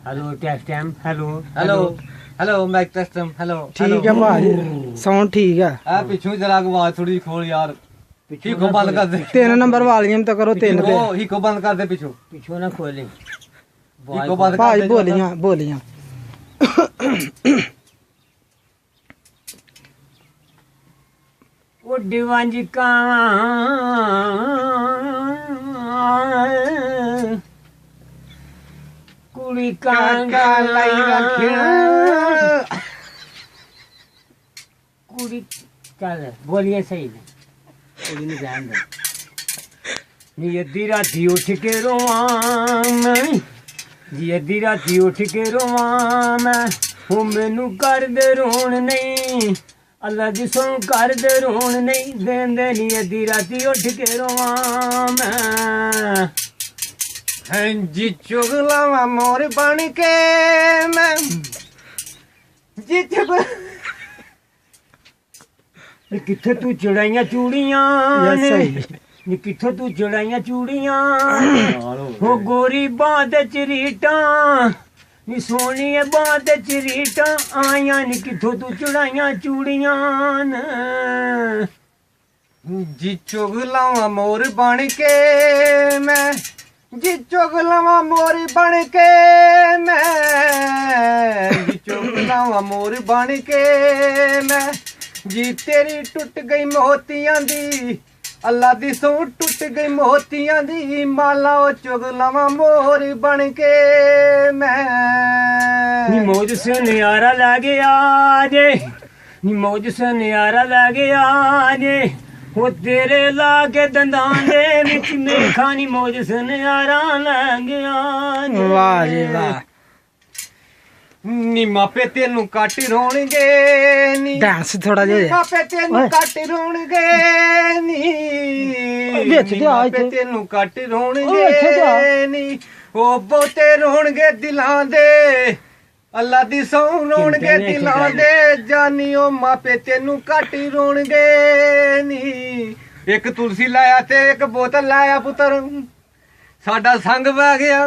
Hello test time hello hello hello mic test hello ठीक है भाई साउंड ठीक है आ पिछू जरा आवाज थोड़ी खोल यार हिको बंद कर दे 3 नंबर वॉल्यूम तो करो 3 पे ओ हिको बंद कर दे पिछू पीछे ना खोले हिको बंद कर भाई दे बोलियां वो दीवान जी का कुड़ी काका लाई रखना कुड़ी चल बोलिए सही ने कुड़ी ने ध्यान दे नी अद्धी राती उठ के रोवां मैं जी अद्धी राती उठ के रोवां मैं वो मैनू कर दे रोन नहीं अल्लाह दी सौ कर दे रोन नहीं देंदे नी अद्धी राती उठ के रोवां मैं जी चुगलावा मोर बन के मैं जी चुगला किथे तू चढ़ाइया चूड़ियां यस सही नी किथे तू चढ़ाइया चूड़ियां हो गोरी बात चरीटा नी सोनी बात चरीटा आया नी किथों तू चढ़ाइया चूड़ियां जी चुगलावा मोर बन के मैं जी चुगलावा मोर बन के मैं जी चुगलावा मोर बन के मैं जी तेरी टुट गई मोतियां दी अल्लाह दी सौ टुट गई मोतियां दी माला ओ चुगलावा मोर बन के नी मैं मौज से नजारा लागे आजे नी मौज से नजारा लागे आजे वो तेरे लागे दंदां दे विच मेखा नी मौज से नजारा लागे आजे वाह जी वाह नी मापे तेनू कट रोणगे नी डांस थोड़ा जिहा मापे तेनू कट रोणगे नी ਵਿੱਚ ਤੇ ਆ ਮਾਪੇ ਇੱਥੇ। ਤੈਨੂੰ ਕੱਟ ਇੱਥੇ ਤੇ ਆ। ਰੋਣਗੇ ਨੀ ਉਹ ਬਹੁਤੇ ਰੋਣਗੇ ਦਿਲਾਂ ਦੇ ਅੱਲਾ ਦੀ ਸੌ ਰੋਣਗੇ ਚਿੰਤਾ ਨੀ ਦਿਲਾਂ ਖਿਚਾਈ। ਦੇ ਜਾਨੀਓ ਮਾਪੇ ਤੈਨੂੰ ਕੱਟ ਰੋਣਗੇ ਨੀ ਇੱਕ ਤੁਲਸੀ ਲਾਇਆ ਤੇ ਇੱਕ ਬੋਤਲ ਲਾਇਆ ਪੁੱਤਰ ਸਾਡਾ ਸੰਗ ਵਹਿ ਗਿਆ